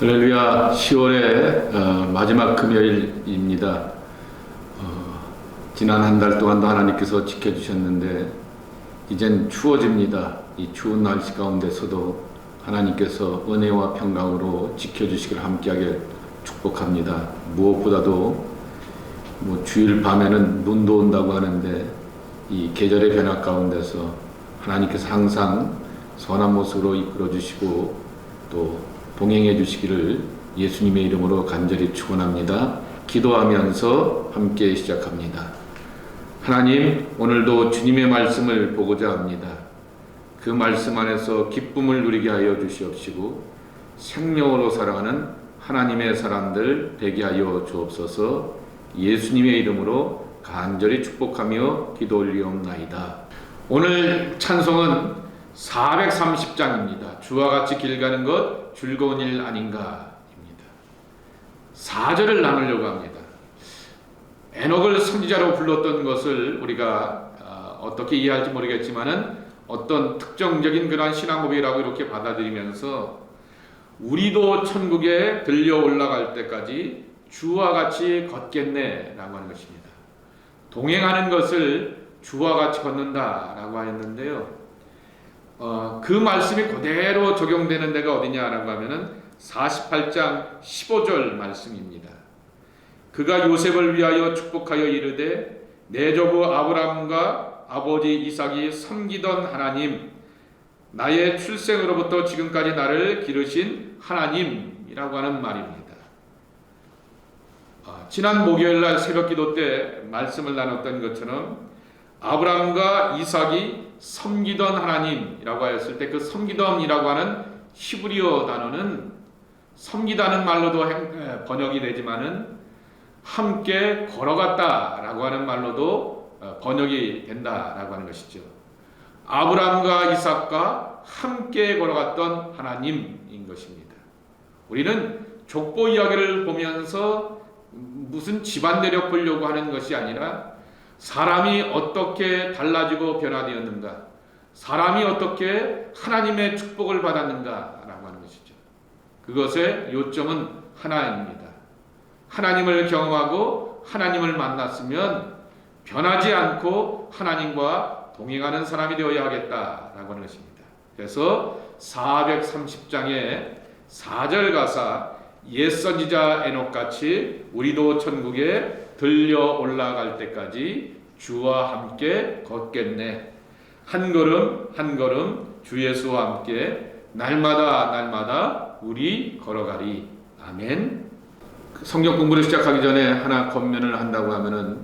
할렐루야. 10월의 마지막 금요일입니다. 지난 한 달 동안도 하나님께서 지켜주셨는데 이젠 추워집니다. 이 추운 날씨 가운데서도 하나님께서 은혜와 평강으로 지켜주시기를 함께하게 축복합니다. 무엇보다도 주일 밤에는 눈도 온다고 하는데 이 계절의 변화 가운데서 하나님께서 항상 선한 모습으로 이끌어 주시고 또 동행해 주시기를 예수님의 이름으로 간절히 축원합니다. 기도하면서 함께 시작합니다. 하나님, 오늘도 주님의 말씀을 보고자 합니다. 그 말씀 안에서 기쁨을 누리게 하여 주시옵시고 생명으로 살아가는 하나님의 사람들 되게 하여 주옵소서. 예수님의 이름으로 간절히 축복하며 기도 올리옵나이다. 오늘 찬송은 430장입니다. 주와 같이 길 가는 것 즐거운 일 아닌가 입니다. 4절을 나누려고 합니다. 에녹을 선지자로 불렀던 것을 우리가 어떻게 이해할지 모르겠지만은 어떤 특정적인 그런 신앙 고백이라고 이렇게 받아들이면서 우리도 천국에 들려 올라갈 때까지 주와 같이 걷겠네 라고 하는 것입니다. 동행하는 것을 주와 같이 걷는다 라고 하였는데요. 그 말씀이 그대로 적용되는 데가 어디냐라고 하면은 48장 15절 말씀입니다. 그가 요셉을 위하여 축복하여 이르되 내 조부 아브라함과 아버지 이삭이 섬기던 하나님, 나의 출생으로부터 지금까지 나를 기르신 하나님이라고 하는 말입니다. 지난 목요일날 새벽기도 때 말씀을 나눴던 것처럼 아브라함과 이삭이 섬기던 하나님이라고 하였을 때 그 섬기던이라고 하는 히브리어 단어는 섬기다는 말로도 번역이 되지만은 함께 걸어갔다라고 하는 말로도 번역이 된다라고 하는 것이죠. 아브라함과 이삭과 함께 걸어갔던 하나님인 것입니다. 우리는 족보 이야기를 보면서 무슨 집안 내력 보려고 하는 것이 아니라 사람이 어떻게 달라지고 변화되었는가, 사람이 어떻게 하나님의 축복을 받았는가 라고 하는 것이죠. 그것의 요점은 하나입니다. 하나님을 경험하고 하나님을 만났으면 변하지 않고 하나님과 동행하는 사람이 되어야 하겠다라고 하는 것입니다. 그래서 430장의 4절 가사 옛 선지자 에녹같이 우리도 천국에 들려 올라갈 때까지 주와 함께 걷겠네. 한 걸음 한 걸음 주 예수와 함께 날마다 우리 걸어가리. 아멘. 성경 공부를 시작하기 전에 하나 권면을 한다고 하면은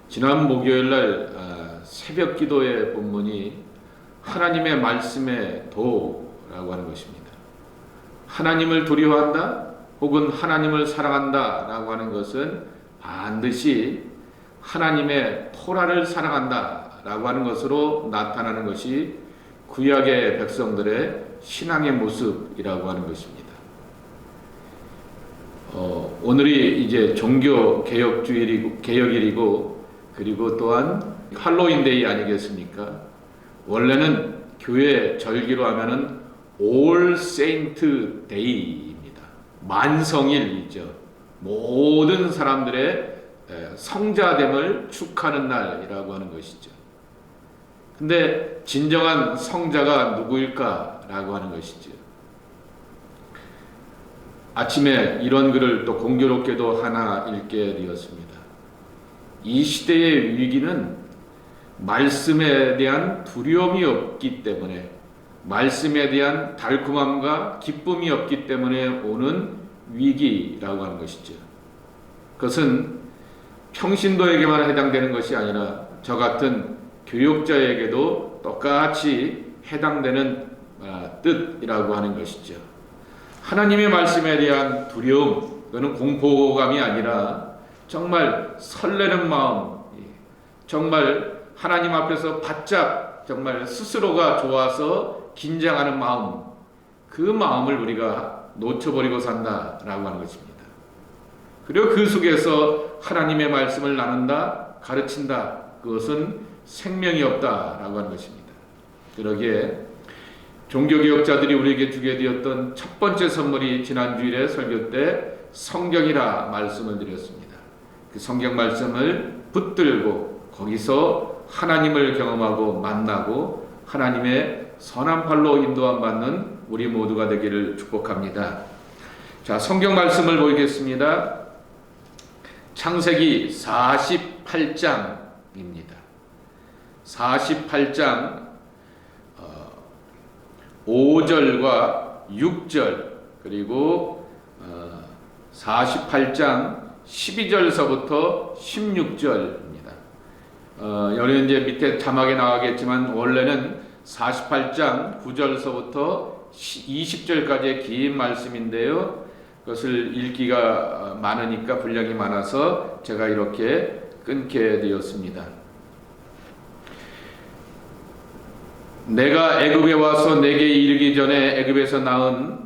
지난 목요일날 새벽 기도의 본문이 하나님의 말씀의 도라고 하는 것입니다. 하나님을 두려워한다 혹은 하나님을 사랑한다 라고 하는 것은 반드시 하나님의 토라를 사랑한다 라고 하는 것으로 나타나는 것이 구약의 백성들의 신앙의 모습이라고 하는 것입니다. 오늘이 이제 종교 개혁일이고 그리고 또한 할로윈데이 아니겠습니까? 원래는 교회 절기로 하면은 올 세인트 데이입니다. 만성일이죠. 모든 사람들의 성자됨을 축하하는 날이라고 하는 것이죠. 근데 진정한 성자가 누구일까? 라고 하는 것이죠. 아침에 이런 글을 또 공교롭게도 하나 읽게 되었습니다. 이 시대의 위기는 말씀에 대한 두려움이 없기 때문에, 말씀에 대한 달콤함과 기쁨이 없기 때문에 오는 위기라고 하는 것이죠. 그것은 평신도에게만 해당되는 것이 아니라 저 같은 교육자에게도 똑같이 해당되는 뜻이라고 하는 것이죠. 하나님의 말씀에 대한 두려움, 그거는 공포감이 아니라 정말 설레는 마음, 정말 하나님 앞에서 바짝 정말 스스로가 좋아서 긴장하는 마음, 그 마음을 우리가 놓쳐버리고 산다라고 하는 것입니다. 그리고 그 속에서 하나님의 말씀을 나눈다, 가르친다, 그것은 생명이 없다라고 하는 것입니다. 그러기에 종교개혁자들이 우리에게 주게 되었던 첫 번째 선물이 지난주일에 설교 때 성경이라 말씀을 드렸습니다. 그 성경 말씀을 붙들고 거기서 하나님을 경험하고 만나고 하나님의 선한 팔로 인도함 받는 우리 모두가 되기를 축복합니다. 자, 성경 말씀을 보겠습니다. 창세기 48장입니다. 48장 5절과 6절 그리고 48장 12절서부터 16절입니다. 여기 이제 밑에 자막에 나가겠지만 원래는 48장 9절서부터 20절까지의 긴 말씀인데요. 그것을 읽기가 많으니까 분량이 많아서 제가 이렇게 끊게 되었습니다. 내가 애굽에 와서 내게 이르기 전에 애굽에서 낳은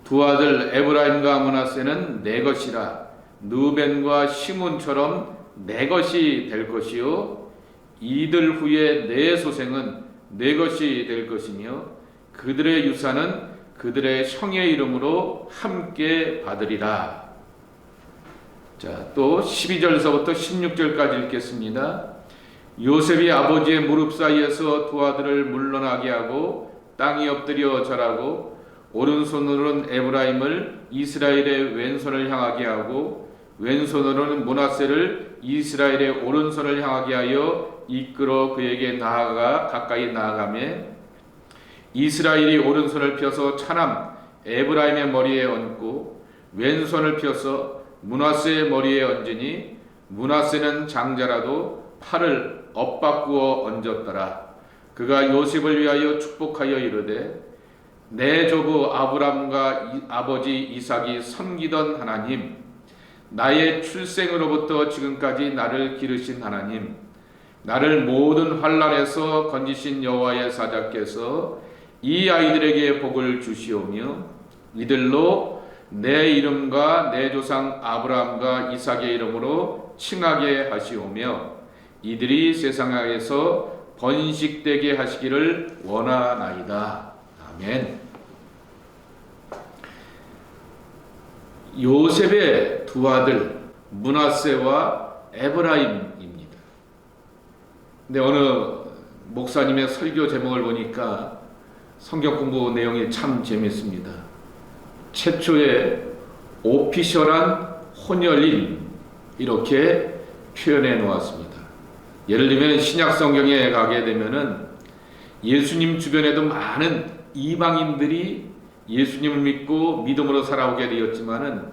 두 아들 에브라임과 므낫세는 내 것이라. 르벤과 시몬처럼 내 것이 될 것이요 이들 후에 내 소생은 내 것이 될 것이며 그들의 유산은 그들의 형의 이름으로 함께 받으리라. 자, 또 12절서부터 16절까지 읽겠습니다. 요셉이 아버지의 무릎 사이에서 두 아들을 물러나게 하고 땅이 엎드려 절하고 오른손으로는 에브라임을 이스라엘의 왼손을 향하게 하고 왼손으로는 므낫세를 이스라엘의 오른손을 향하게 하여 이끌어 그에게 가까이 나아가매 이스라엘이 오른손을 펴서 차남 에브라임의 머리에 얹고 왼손을 펴서 므낫세의 머리에 얹으니 므낫세는 장자라도 팔을 엇바꾸어 얹었더라. 그가 요셉을 위하여 축복하여 이르되 내 조부 아브람과 아버지 이삭이 섬기던 하나님, 나의 출생으로부터 지금까지 나를 기르신 하나님, 나를 모든 환난에서 건지신 여호와의 사자께서 이 아이들에게 복을 주시오며 이들로 내 이름과 내 조상 아브라함과 이삭의 이름으로 칭하게 하시오며 이들이 세상에서 번식되게 하시기를 원하나이다. 아멘. 요셉의 두 아들 므낫세와 에브라임입니다. 근데 어느 목사님의 설교 제목을 보니까 성경 공부 내용이 참 재밌습니다. 최초의 오피셜한 혼혈인 이렇게 표현해 놓았습니다. 예를 들면 신약 성경에 가게 되면은 예수님 주변에도 많은 이방인들이 예수님을 믿고 믿음으로 살아오게 되었지만은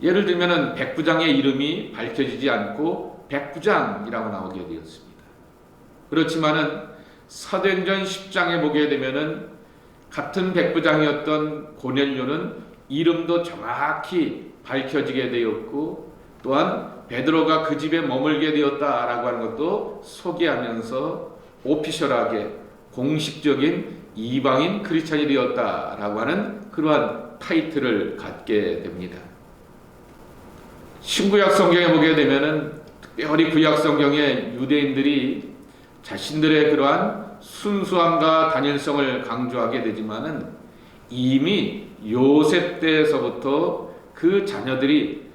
예를 들면은 백부장의 이름이 밝혀지지 않고 백부장이라고 나오게 되었습니다. 그렇지만은 사도행전 10장에 보게 되면은 같은 백부장이었던 고넬료는 이름도 정확히 밝혀지게 되었고 또한 베드로가 그 집에 머물게 되었다라고 하는 것도 소개하면서 오피셜하게 공식적인 이방인 크리스찬이 되었다라고 하는 그러한 타이틀을 갖게 됩니다. 신구약 성경에 보게 되면은 특별히 구약 성경에 유대인들이 자신들의 그러한 순수함과 단일성을 강조하게 되지만은 이미 요셉 때에서부터 그 자녀들이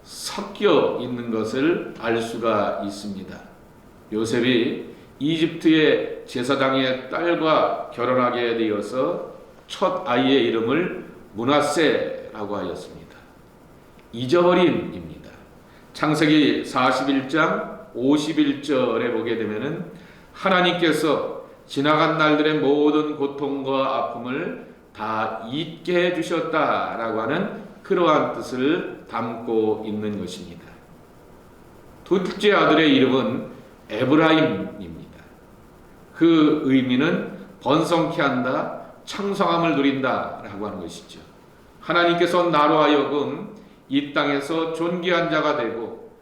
섞여 있는 것을 알 수가 있습니다. 요셉이 이집트의 제사장의 딸과 결혼하게 되어서 첫 아이의 이름을 므낫세라고 하였습니다. 잊어버림입니다. 창세기 41장 51절에 보게 되면은 하나님께서 지나간 날들의 모든 고통과 아픔을 다 잊게 해주셨다라고 하는 그러한 뜻을 담고 있는 것입니다. 둘째 아들의 이름은 에브라임입니다. 그 의미는 번성케 한다, 창성함을 누린다 라고 하는 것이죠. 하나님께서 나로 하여금 이 땅에서 존귀한 자가 되고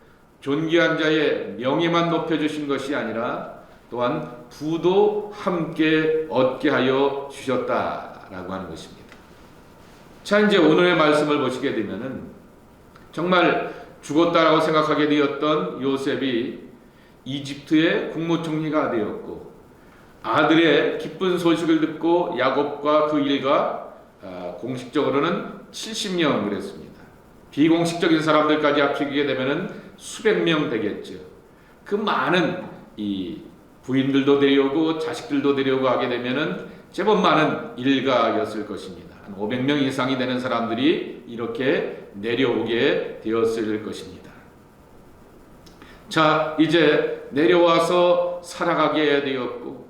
존귀한 자의 명예만 높여주신 것이 아니라 또한 부도 함께 얻게 하여 주셨다라고 하는 것입니다. 자, 이제 오늘의 말씀을 보시게 되면은 정말 죽었다라고 생각하게 되었던 요셉이 이집트의 국무총리가 되었고 아들의 기쁜 소식을 듣고 야곱과 그 일가 공식적으로는 70명 그랬습니다. 비공식적인 사람들까지 합치게 되면은 수백 명 되겠죠. 그 많은 이 부인들도 데려오고 자식들도 데려오고 하게 되면은 제법 많은 일가였을 것입니다. 한 500명 이상이 되는 사람들이 이렇게 내려오게 되었을 것입니다. 자, 이제 내려와서 살아가게 되었고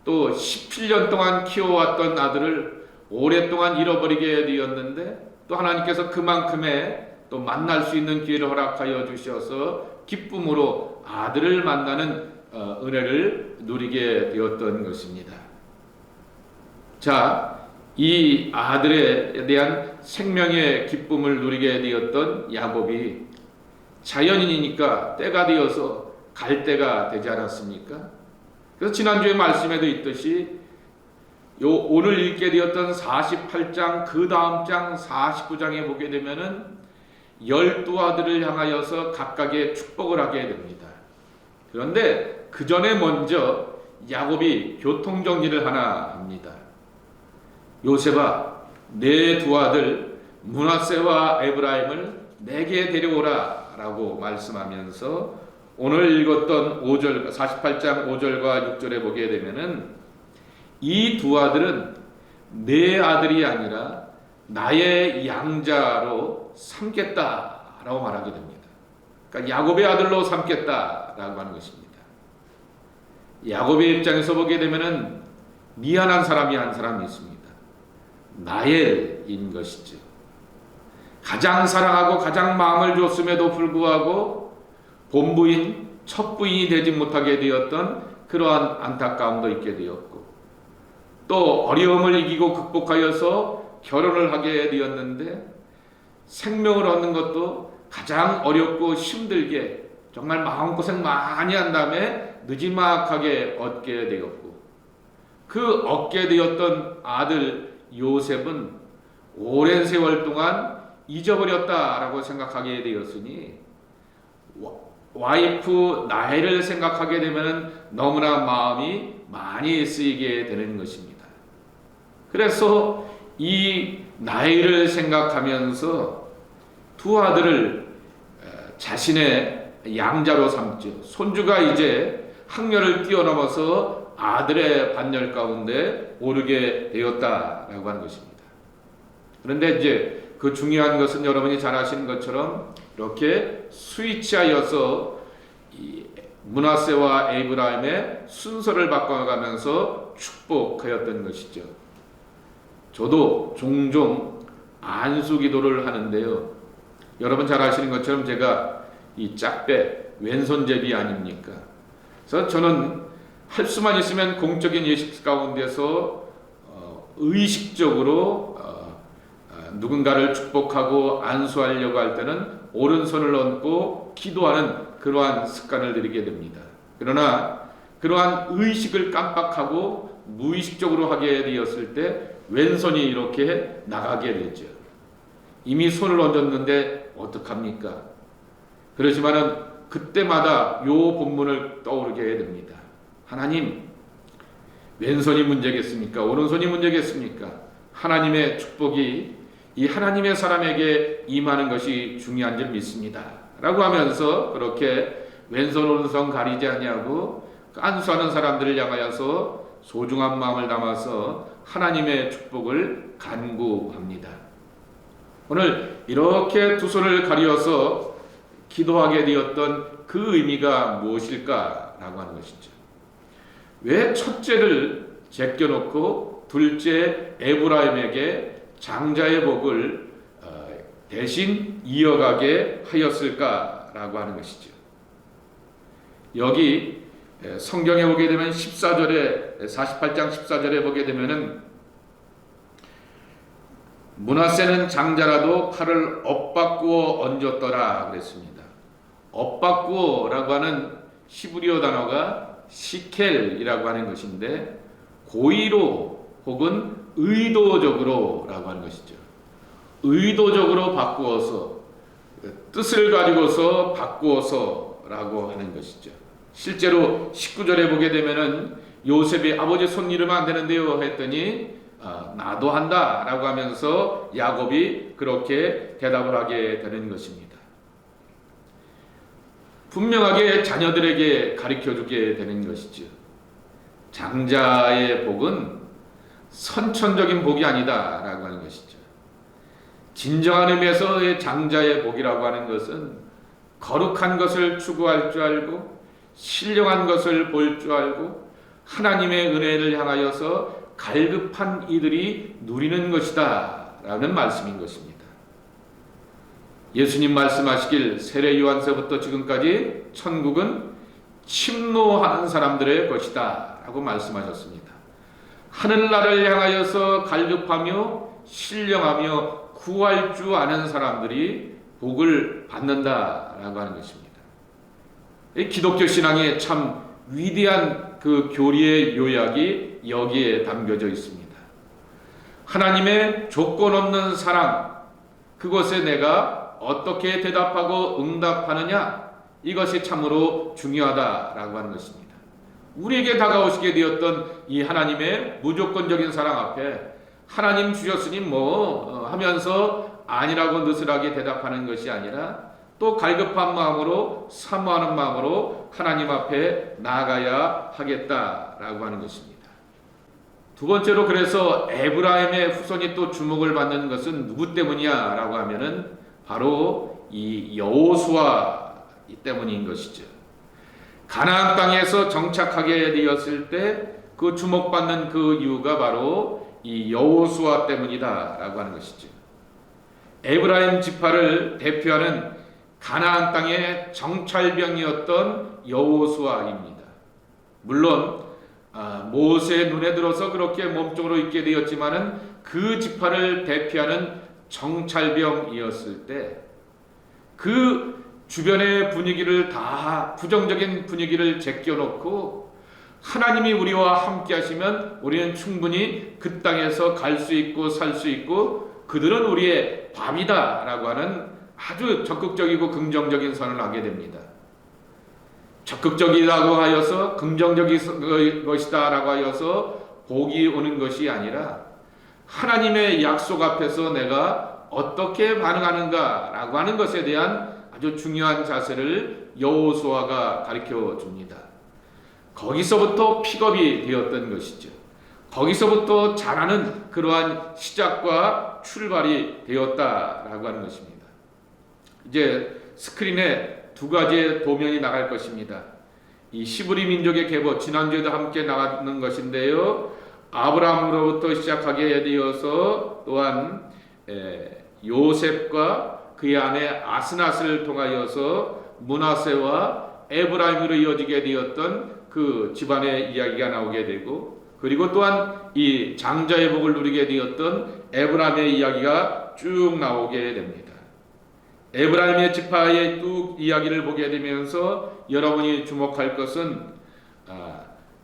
또 17년 동안 키워왔던 아들을 오랫동안 잃어버리게 되었는데 또 하나님께서 그만큼의 또 만날 수 있는 기회를 허락하여 주셔서 기쁨으로 아들을 만나는 은혜를 누리게 되었던 것입니다. 자, 이 아들에 대한 생명의 기쁨을 누리게 되었던 야곱이 자연인이니까 때가 되어서 갈 때가 되지 않았습니까? 그래서 지난주에 말씀에도 있듯이 오늘 읽게 되었던 48장 그 다음 장 49장에 보게 되면은 12아들을 향하여서 각각의 축복을 하게 됩니다. 그런데 그 전에 먼저 야곱이 교통정리를 하나 합니다. 요셉아, 내 두 아들 므낫세와 에브라임을 내게 데려오라 라고 말씀하면서 오늘 읽었던 5절, 48장 5절과 6절에 보게 되면은 이 두 아들은 내 아들이 아니라 나의 양자로 삼겠다라고 말하게 됩니다. 그러니까 야곱의 아들로 삼겠다라고 하는 것입니다. 야곱의 입장에서 보게 되면은 미안한 사람이 한 사람이 있습니다. 나엘인 것이죠. 가장 사랑하고 가장 마음을 줬음에도 불구하고 본부인 첫 부인이 되지 못하게 되었던 그러한 안타까움도 있게 되었고 또 어려움을 이기고 극복하여서 결혼을 하게 되었는데 생명을 얻는 것도 가장 어렵고 힘들게 정말 마음고생 많이 한 다음에 느지막하게 얻게 되었고 그 얻게 되었던 아들 요셉은 오랜 세월 동안 잊어버렸다라고 생각하게 되었으니 와이프 나엘을 생각하게 되면 너무나 마음이 많이 쓰이게 되는 것입니다. 그래서 이 나엘을 생각하면서 두 아들을 자신의 양자로 삼죠. 손주가 이제 학년을 뛰어넘어서 아들의 반열 가운데 오르게 되었다라고 하는 것입니다. 그런데 이제 그 중요한 것은 여러분이 잘 아시는 것처럼 이렇게 스위치하여서 이 므낫세와 에브라임의 순서를 바꿔가면서 축복하였던 것이죠. 저도 종종 안수 기도를 하는데요. 여러분 잘 아시는 것처럼 제가 이 짝배 왼손잡이 아닙니까? 그래서 저는 할 수만 있으면 공적인 예식 가운데서 의식적으로 누군가를 축복하고 안수하려고 할 때는 오른손을 얹고 기도하는 그러한 습관을 들이게 됩니다. 그러나 그러한 의식을 깜빡하고 무의식적으로 하게 되었을 때 왼손이 이렇게 나가게 되죠. 이미 손을 얹었는데 어떡합니까? 그렇지만은 그때마다 요 본문을 떠오르게 됩니다. 하나님, 왼손이 문제겠습니까? 오른손이 문제겠습니까? 하나님의 축복이 이 하나님의 사람에게 임하는 것이 중요한 줄 믿습니다. 라고 하면서 그렇게 왼손 오른손 가리지 아니하고 안수하는 사람들을 향하여서 소중한 마음을 담아서 하나님의 축복을 간구합니다. 오늘 이렇게 두 손을 가리어서 기도하게 되었던 그 의미가 무엇일까라고 하는 것이죠. 왜 첫째를 제껴놓고 둘째 에브라임에게 장자의 복을 대신 이어가게 하였을까라고 하는 것이죠. 여기 성경에 보게 되면 14절에 48장 14절에 보게 되면은 므낫세는 장자라도 칼을 엇바꾸어 얹었더라 그랬습니다. 엇바꾸어라고 하는 히브리어 단어가 시켈이라고 하는 것인데 고의로 혹은 의도적으로 라고 하는 것이죠. 의도적으로 바꾸어서 뜻을 가지고서 바꾸어서 라고 하는 것이죠. 실제로 19절에 보게 되면은 요셉이 아버지 손 이르면 안 되는데요 했더니 나도 한다 라고 하면서 야곱이 그렇게 대답을 하게 되는 것입니다. 분명하게 자녀들에게 가르쳐주게 되는 것이죠. 장자의 복은 선천적인 복이 아니다 라고 하는 것이죠. 진정한 의미에서의 장자의 복이라고 하는 것은 거룩한 것을 추구할 줄 알고 신령한 것을 볼 줄 알고 하나님의 은혜를 향하여서 갈급한 이들이 누리는 것이다 라는 말씀인 것입니다. 예수님 말씀하시길 세례 요한서부터 지금까지 천국은 침노하는 사람들의 것이다 라고 말씀하셨습니다. 하늘나라를 향하여서 갈급하며 신령하며 구할 줄 아는 사람들이 복을 받는다라고 하는 것입니다. 이 기독교 신앙의 참 위대한 그 교리의 요약이 여기에 담겨져 있습니다. 하나님의 조건 없는 사랑, 그것에 내가 어떻게 대답하고 응답하느냐, 이것이 참으로 중요하다라고 하는 것입니다. 우리에게 다가오시게 되었던 이 하나님의 무조건적인 사랑 앞에 하나님 주셨으니 하면서 아니라고 느슨하게 대답하는 것이 아니라 또 갈급한 마음으로 사모하는 마음으로 하나님 앞에 나아가야 하겠다라고 하는 것입니다. 두 번째로 그래서 에브라임의 후손이 또 주목을 받는 것은 누구 때문이냐라고 하면은 바로 이 여호수아 때문인 것이죠. 가나안 땅에서 정착하게 되었을 때 그 주목받는 그 이유가 바로 이 여호수아 때문이다라고 하는 것이죠. 에브라임 지파를 대표하는 가나안 땅의 정찰병이었던 여호수아입니다. 물론 모세의 눈에 들어서 그렇게 몸종으로 있게 되었지만은 그 지파를 대표하는 정찰병이었을 때 그 주변의 분위기를 다 부정적인 분위기를 제껴놓고 하나님이 우리와 함께 하시면 우리는 충분히 그 땅에서 갈 수 있고 살 수 있고 그들은 우리의 밥이다 라고 하는 아주 적극적이고 긍정적인 선언을 하게 됩니다. 적극적이라고 하여서 긍정적인 것이다 라고 하여서 복이 오는 것이 아니라 하나님의 약속 앞에서 내가 어떻게 반응하는가 라고 하는 것에 대한 아주 중요한 자세를 여호수아가 가르쳐 줍니다. 거기서부터 픽업이 되었던 것이죠. 거기서부터 자라는 그러한 시작과 출발이 되었다라고 하는 것입니다. 이제 스크린에 두 가지의 도면이 나갈 것입니다. 이 시브리 민족의 계보, 지난주에도 함께 나가는 것인데요. 아브라함으로부터 시작하게 되어서 또한 요셉과 그의 아내 아스낫을 통하여서 므낫세와 에브라임으로 이어지게 되었던 그 집안의 이야기가 나오게 되고, 그리고 또한 이 장자의 복을 누리게 되었던 에브라임의 이야기가 쭉 나오게 됩니다. 에브라임의 지파의 쭉 이야기를 보게 되면서 여러분이 주목할 것은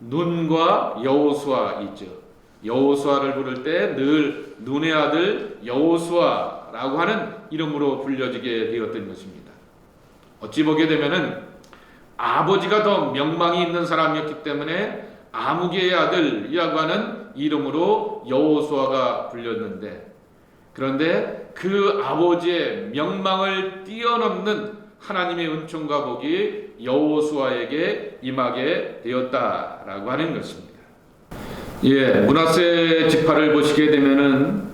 눈과 여호수아 있죠. 여호수아를 부를 때 늘 눈의 아들 여호수아라고 하는 이름으로 불려지게 되었던 것입니다. 어찌 보게 되면은 아버지가 더 명망이 있는 사람이었기 때문에 아무개의 아들이라고 하는 이름으로 여호수아가 불렸는데, 그런데 그 아버지의 명망을 뛰어넘는 하나님의 은총과 복이 여호수아에게 임하게 되었다라고 하는 것입니다. 므낫세 지파를 보시게 되면은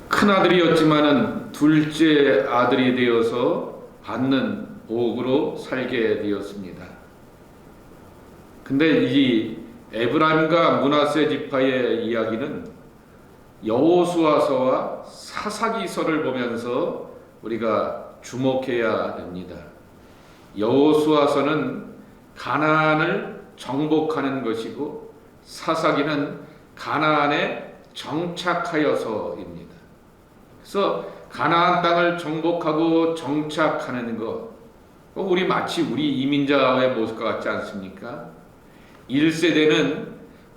큰 아들이었지만은 둘째 아들이 되어서 받는 복으로 살게 되었습니다. 근데 이 에브라임과 므낫세 지파의 이야기는 여호수아서와 사사기서를 보면서 우리가 주목해야 됩니다. 여호수아서는 가나안을 정복하는 것이고 사사기는 가나안에 정착하여서입니다. 그래서 가나안 땅을 정복하고 정착하는 것, 우리 마치 우리 이민자의 모습과 같지 않습니까? 1세대는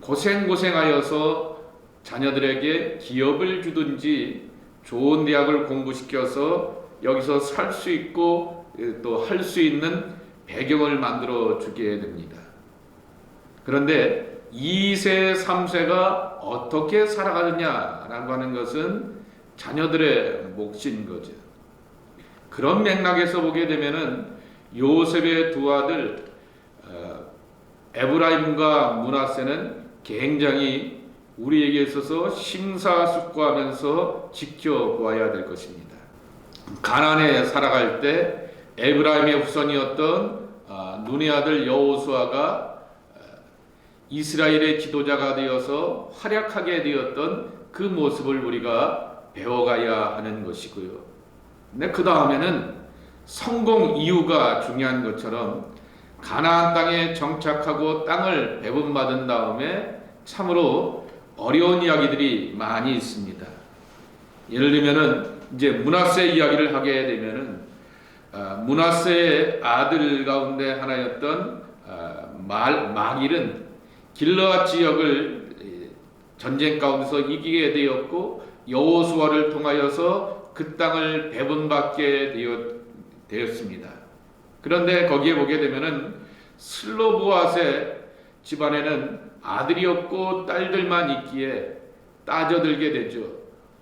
고생하여서 자녀들에게 기업을 주든지 좋은 대학을 공부시켜서 여기서 살 수 있고 또 할 수 있는 배경을 만들어 주게 됩니다. 그런데 2세, 3세가 어떻게 살아가느냐라고 하는 것은 자녀들의 몫인 거죠. 그런 맥락에서 보게 되면은 요셉의 두 아들 에브라임과 므낫세는 굉장히 우리에게 있어서 심사숙고하면서 지켜보아야 될 것입니다. 가나안에 살아갈 때 에브라임의 후손이었던 눈의 아들 여호수아가 이스라엘의 지도자가 되어서 활약하게 되었던 그 모습을 우리가 배워가야 하는 것이고요. 근데 그 다음에는 성공 이유가 중요한 것처럼 가나안 땅에 정착하고 땅을 배분받은 다음에 참으로 어려운 이야기들이 많이 있습니다. 예를 들면은 이제 므낫세 이야기를 하게 되면은 므낫세의 아들 가운데 하나였던 마길은 길르앗 지역을 전쟁 가운데서 이기게 되었고 여호수아를 통하여서 그 땅을 배분받게 되었습니다. 그런데 거기에 보게 되면은 슬로보앗의 집안에는 아들이 없고 딸들만 있기에 따져들게 되죠.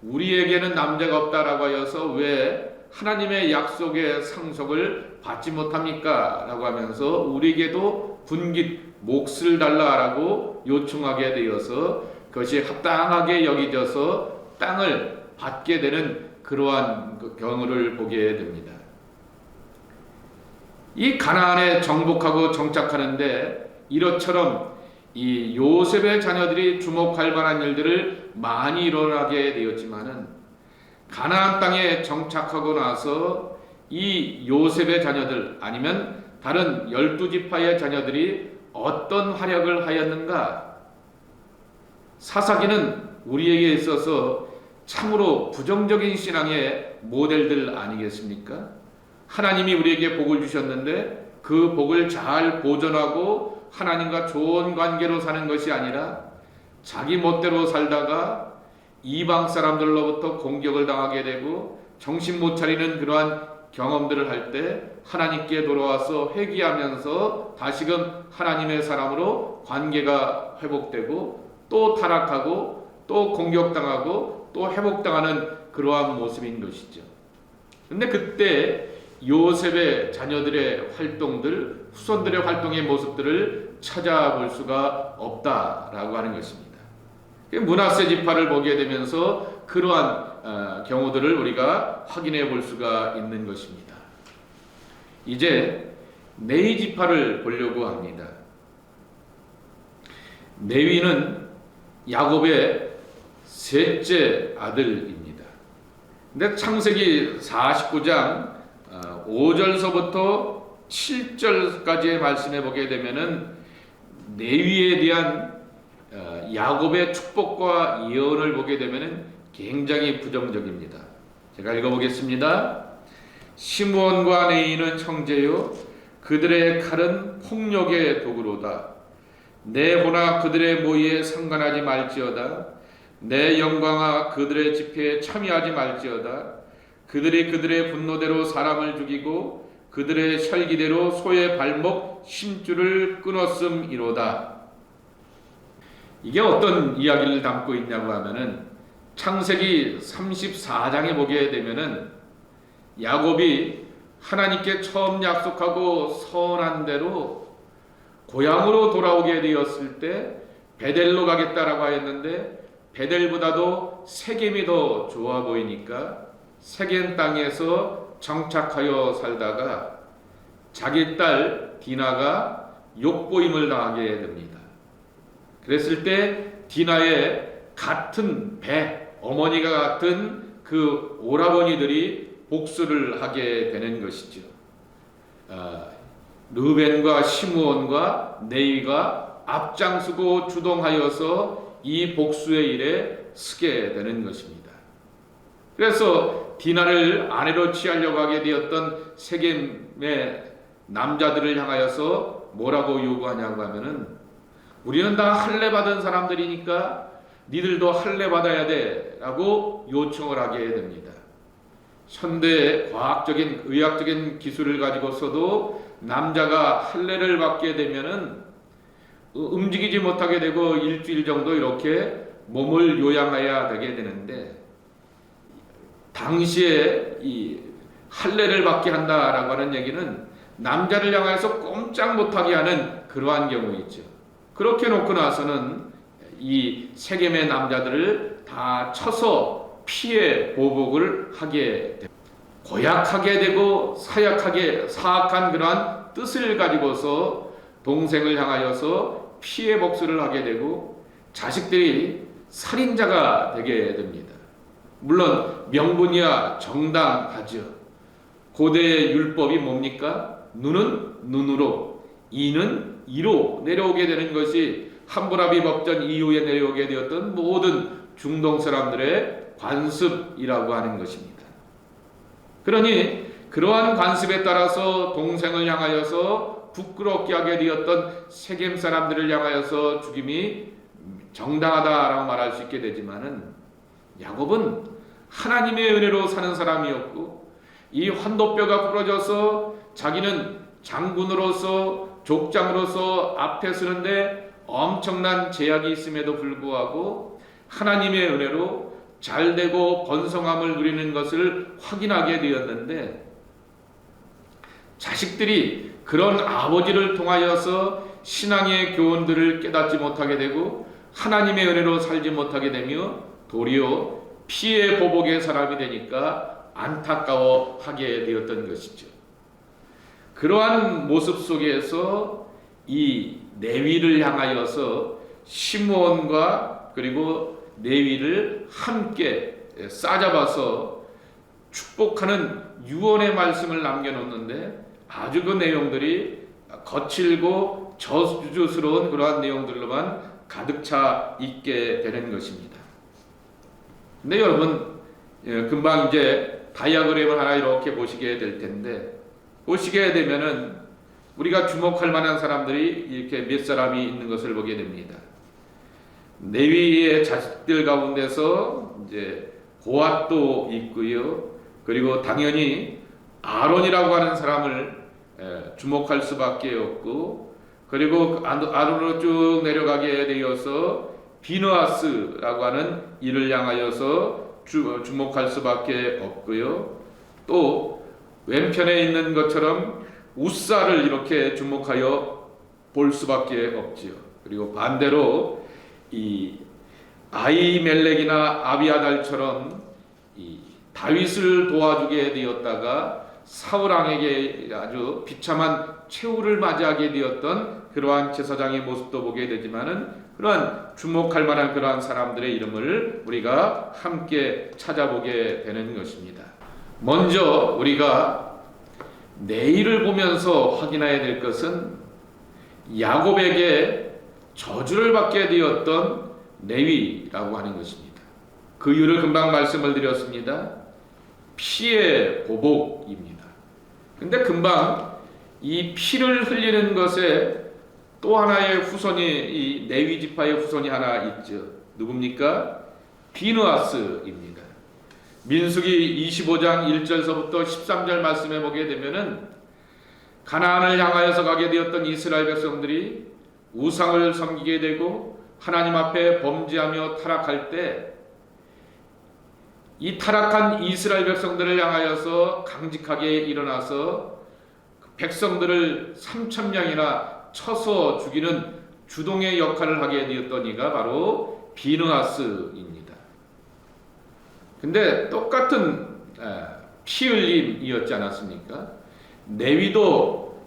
우리에게는 남자가 없다라고 하여서 왜 하나님의 약속의 상속을 받지 못합니까? 라고 하면서 우리에게도 분깃 몫을 달라라고 요청하게 되어서 그것이 합당하게 여겨져서 땅을 받게 되는 그러한 경우를 보게 됩니다. 이 가나안에 정복하고 정착하는데 이것처럼 이 요셉의 자녀들이 주목할 만한 일들을 많이 일어나게 되었지만은 가나안 땅에 정착하고 나서 이 요셉의 자녀들 아니면 다른 12지파의 자녀들이 어떤 활약을 하였는가? 사사기는 우리에게 있어서 참으로 부정적인 신앙의 모델들 아니겠습니까? 하나님이 우리에게 복을 주셨는데 그 복을 잘 보존하고 하나님과 좋은 관계로 사는 것이 아니라 자기 멋대로 살다가 이방 사람들로부터 공격을 당하게 되고 정신 못 차리는 그러한 경험들을 할 때 하나님께 돌아와서 회개하면서 다시금 하나님의 사람으로 관계가 회복되고 또 타락하고 또 공격당하고 또 회복당하는 그러한 모습인 것이죠. 근데 그때 요셉의 자녀들의 활동들, 후손들의 활동의 모습들을 찾아볼 수가 없다라고 하는 것입니다. 므낫세 지파를 보게 되면서 그러한 경우들을 우리가 확인해 볼 수가 있는 것입니다. 이제 네위 지파를 보려고 합니다. 네위는 야곱의 셋째 아들입니다. 근데 창세기 49장 5절서부터 7절까지의 말씀해 보게 되면은 레위에 대한 야곱의 축복과 예언을 보게 되면은 굉장히 부정적입니다. 제가 읽어보겠습니다. 시므온과 레위는 형제요 그들의 칼은 폭력의 도구로다. 내 호나 그들의 모의에 상관하지 말지어다. 내 영광아 그들의 집회에 참여하지 말지어다. 그들이 그들의 분노대로 사람을 죽이고 그들의 혈기대로 소의 발목 심줄을 끊었음이로다. 이게 어떤 이야기를 담고 있냐고 하면은 창세기 34장에 보게 되면은 야곱이 하나님께 처음 약속하고 선한 대로 고향으로 돌아오게 되었을 때 베델로 가겠다라고 하였는데 베델보다도 세겜이 더 좋아 보이니까 세겜 땅에서 정착하여 살다가 자기 딸 디나가 욕보임을 당하게 됩니다. 그랬을 때 디나의 같은 배, 어머니가 같은 그 오라버니들이 복수를 하게 되는 것이죠. 르벤과 시므온과 레위가 앞장서고 주동하여서 이 복수의 일에 서게 되는 것입니다. 그래서 디나를 아내로 취하려고 하게 되었던 세겜의 남자들을 향하여서 뭐라고 요구하냐고 하면은 우리는 다 할례 받은 사람들이니까 니들도 할례 받아야 돼 라고 요청을 하게 됩니다. 현대의 과학적인 의학적인 기술을 가지고서도 남자가 할례를 받게 되면은 움직이지 못하게 되고 일주일 정도 이렇게 몸을 요양해야 되게 되는데, 당시에 이 할례를 받게 한다라고 하는 얘기는 남자를 향해서 꼼짝 못하게 하는 그러한 경우이죠. 그렇게 놓고 나서는 이 세겜의 남자들을 다 쳐서 피해 보복을 하게 됩니다. 고약하게 되고 사악한 그러한 뜻을 가지고서 동생을 향하여서 피해 복수를 하게 되고 자식들이 살인자가 되게 됩니다. 물론 명분이야 정당하죠. 고대의 율법이 뭡니까? 눈은 눈으로, 이는 이로 내려오게 되는 것이 함무라비 법전 이후에 내려오게 되었던 모든 중동 사람들의 관습이라고 하는 것입니다. 그러니 그러한 관습에 따라서 동생을 향하여서 부끄럽게 하게 되었던 세겜 사람들을 향하여서 죽임이 정당하다라고 말할 수 있게 되지만은, 야곱은 하나님의 은혜로 사는 사람이었고, 이 환도뼈가 부러져서 자기는 장군으로서 족장으로서 앞에 서는데 엄청난 제약이 있음에도 불구하고 하나님의 은혜로 잘되고 번성함을 누리는 것을 확인하게 되었는데, 자식들이 그런 아버지를 통하여서 신앙의 교훈들을 깨닫지 못하게 되고 하나님의 은혜로 살지 못하게 되며 도리어 피해 보복의 사람이 되니까 안타까워하게 되었던 것이죠. 그러한 모습 속에서 이 레위를 향하여서 시므온과 그리고 레위를 함께 싸잡아서 축복하는 유언의 말씀을 남겨놓는데, 아주 그 내용들이 거칠고 저주스러운 그러한 내용들로만 가득 차 있게 되는 것입니다. 근데 여러분, 금방 이제 다이아그램을 하나 이렇게 보시게 될 텐데, 보시게 되면은 우리가 주목할 만한 사람들이 이렇게 몇 사람이 있는 것을 보게 됩니다. 레위의 자식들 가운데서 이제 고앗도 있고요. 그리고 당연히 아론이라고 하는 사람을 주목할 수밖에 없고, 그리고 아론으로 쭉 내려가게 되어서 비느하스라고 하는 이를 향하여서 주목할 수밖에 없고요. 또 왼편에 있는 것처럼 우사를 이렇게 주목하여 볼 수밖에 없지요. 그리고 반대로 이 아히멜렉이나 아비아달처럼 이 다윗을 도와주게 되었다가 사울 왕에게 아주 비참한 최후를 맞이하게 되었던 그러한 제사장의 모습도 보게 되지만은, 그러한 주목할 만한 그러한 사람들의 이름을 우리가 함께 찾아보게 되는 것입니다. 먼저 우리가 내일을 보면서 확인해야 될 것은 야곱에게 저주를 받게 되었던 레위라고 하는 것입니다. 그 이유를 금방 말씀을 드렸습니다. 피의 보복입니다. 근데 금방 이 피를 흘리는 것에 또 하나의 후손이, 이 레위 지파의 후손이 하나 있죠. 누굽니까? 비느하스입니다. 민수기 25장 1절서부터 13절 말씀에 보게 되면은, 가나안을 향하여서 가게 되었던 이스라엘 백성들이 우상을 섬기게 되고 하나님 앞에 범죄하며 타락할 때, 이 타락한 이스라엘 백성들을 향하여서 강직하게 일어나서 백성들을 3,000명이나 쳐서 죽이는 주동의 역할을 하게 되었던 이가 바로 비느하스입니다. 근데 똑같은 피 흘림이었지 않았습니까? 레위도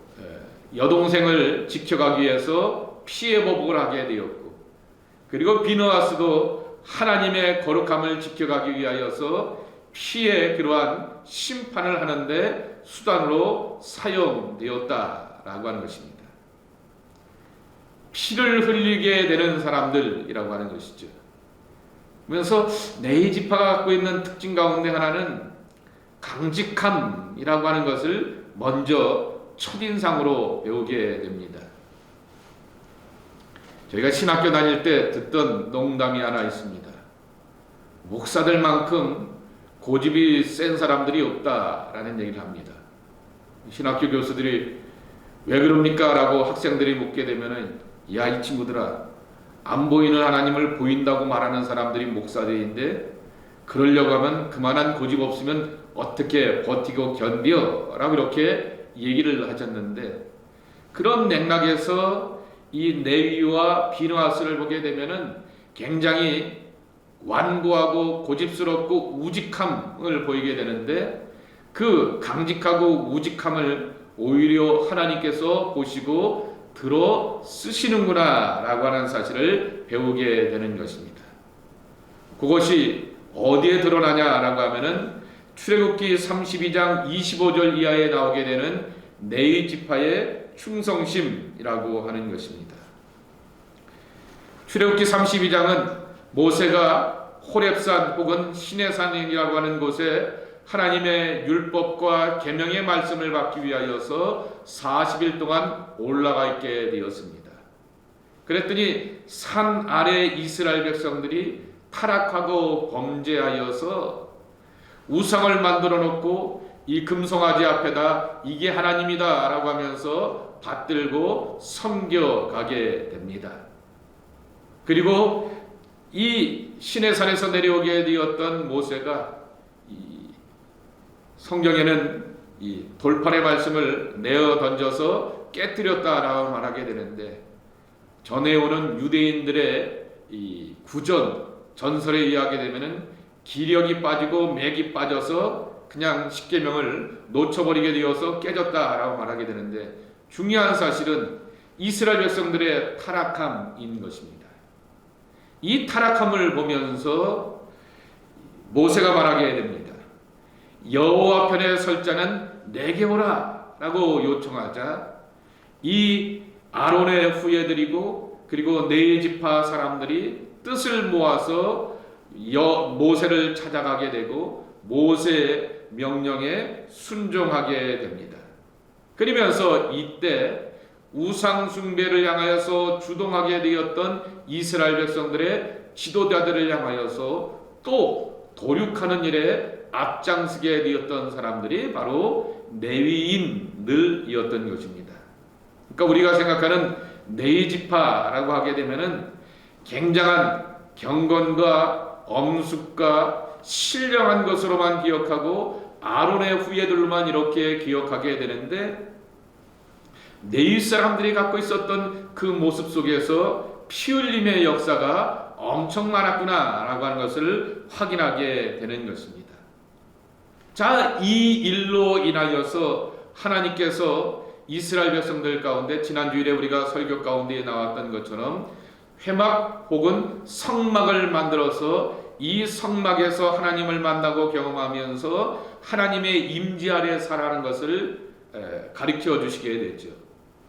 여동생을 지켜가기 위해서 피해 보복을 하게 되었고, 그리고 비느하스도 하나님의 거룩함을 지켜가기 위하여서 피해 그러한 심판을 하는데 수단으로 사용되었다라고 하는 것입니다. 피를 흘리게 되는 사람들이라고 하는 것이죠. 그래서 레위 지파가 갖고 있는 특징 가운데 하나는 강직함이라고 하는 것을 먼저 첫인상으로 배우게 됩니다. 저희가 신학교 다닐 때 듣던 농담이 하나 있습니다. 목사들만큼 고집이 센 사람들이 없다라는 얘기를 합니다. 신학교 교수들이 왜 그럽니까? 라고 학생들이 묻게 되면은 야, 이 친구들아, 안 보이는 하나님을 보인다고 말하는 사람들이 목사들인데 그러려고 하면 그만한 고집 없으면 어떻게 버티고 견뎌? 라고 이렇게 얘기를 하셨는데, 그런 맥락에서 이 레위와 비느하스를 보게 되면은 굉장히 완고하고 고집스럽고 우직함을 보이게 되는데, 그 강직하고 우직함을 오히려 하나님께서 보시고 들어 쓰시는구나 라고 하는 사실을 배우게 되는 것입니다. 그것이 어디에 드러나냐라고 하면은 출애굽기 32장 25절 이하에 나오게 되는 레위 지파의 충성심이라고 하는 것입니다. 출애굽기 32장은 모세가 호렙산 혹은 시내산이라고 하는 곳에 하나님의 율법과 계명의 말씀을 받기 위하여서 40일 동안 올라가 있게 되었습니다. 그랬더니 산 아래 이스라엘 백성들이 타락하고 범죄하여서 우상을 만들어 놓고 이 금송아지 앞에다 이게 하나님이다 라고 하면서 받들고 섬겨가게 됩니다. 그리고 이 시내산에서 내려오게 되었던 모세가 이 성경에는 이 돌판의 말씀을 내어 던져서 깨뜨렸다라고 말하게 되는데, 전해오는 유대인들의 이 구전 전설에 의하게 되면은 기력이 빠지고 맥이 빠져서 그냥 십계명을 놓쳐버리게 되어서 깨졌다라고 말하게 되는데, 중요한 사실은 이스라엘 백성들의 타락함인 것입니다. 이 타락함을 보면서 모세가 말하게 됩니다. 여호와 편에 설 자는 내게 오라 라고 요청하자 이 아론의 후예들이고 그리고 네 지파 사람들이 뜻을 모아서 모세를 찾아가게 되고 모세의 명령에 순종하게 됩니다. 그러면서 이때 우상 숭배를 향하여서 주동하게 되었던 이스라엘 백성들의 지도자들을 향하여서 또 도륙하는 일에 앞장서게 되었던 사람들이 바로 레위인들이었던 것입니다. 그러니까 우리가 생각하는 레위 지파라고 하게 되면은 굉장한 경건과 엄숙과 신령한 것으로만 기억하고 아론의 후예들만 이렇게 기억하게 되는데, 레위 사람들이 갖고 있었던 그 모습 속에서 피 흘림의 역사가 엄청 많았구나라고 하는 것을 확인하게 되는 것입니다. 자, 이 일로 인하여서 하나님께서 이스라엘 백성들 가운데 지난주일에 우리가 설교 가운데 나왔던 것처럼 회막 혹은 성막을 만들어서 이 성막에서 하나님을 만나고 경험하면서 하나님의 임재 아래 살아가는 것을 가르쳐 주시게 됐죠.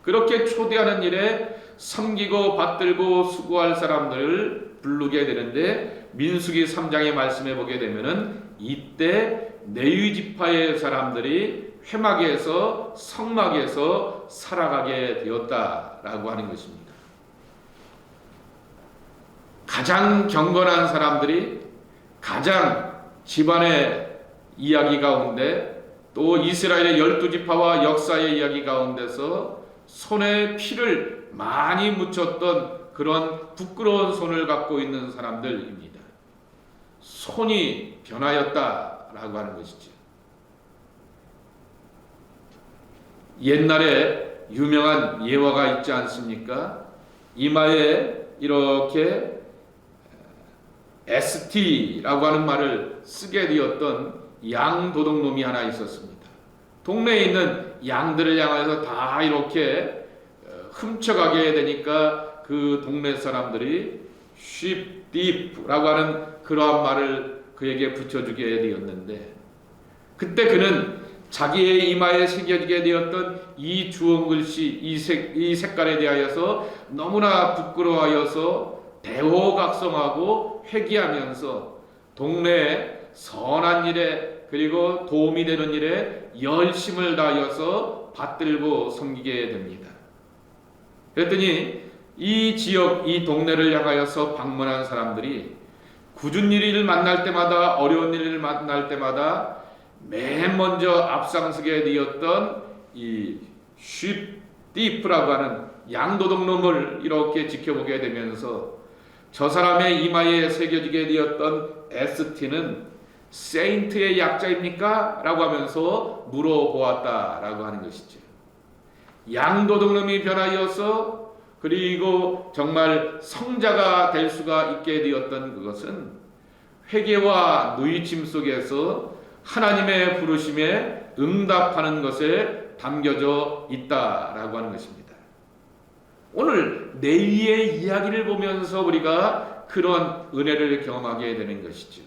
그렇게 초대하는 일에 섬기고 받들고 수고할 사람들을 부르게 되는데, 민수기 3장의 말씀에 보게 되면은 이때 레위 지파의 사람들이 회막에서 성막에서 살아가게 되었다라고 하는 것입니다. 가장 경건한 사람들이 가장 집안의 이야기 가운데 또 이스라엘의 12지파와 역사의 이야기 가운데서 손에 피를 많이 묻혔던 그런 부끄러운 손을 갖고 있는 사람들입니다. 손이 변하였다라고 하는 것이죠. 옛날에 유명한 예화가 있지 않습니까? 이마에 이렇게 ST라고 하는 말을 쓰게 되었던 양도둑놈이 하나 있었습니다. 동네에 있는 양들을 향해서 다 이렇게 훔쳐가게 되니까 그 동네 사람들이 sheep thief라고 하는 그러한 말을 그에게 붙여주게 되었는데, 그때 그는 자기의 이마에 새겨지게 되었던 이 주홍글씨, 이 색깔에 대하여서 너무나 부끄러워하여서 대호각성하고 회귀하면서 동네에 선한 일에 그리고 도움이 되는 일에 열심을 다하여서 받들고 섬기게 됩니다. 그랬더니 이 지역, 이 동네를 향하여서 방문한 사람들이 굳은 일을 만날 때마다, 어려운 일을 만날 때마다 맨 먼저 앞장서게 되었던 이 sheep thief라고 하는 양도둑놈을 이렇게 지켜보게 되면서 저 사람의 이마에 새겨지게 되었던 ST는 세인트의 약자입니까? 라고 하면서 물어보았다라고 하는 것이죠. 양도둑놈이 변하여서 그리고 정말 성자가 될 수가 있게 되었던 그것은 회개와 누이침 속에서 하나님의 부르심에 응답하는 것에 담겨져 있다라고 하는 것입니다. 오늘 레위의 이야기를 보면서 우리가 그런 은혜를 경험하게 되는 것이죠.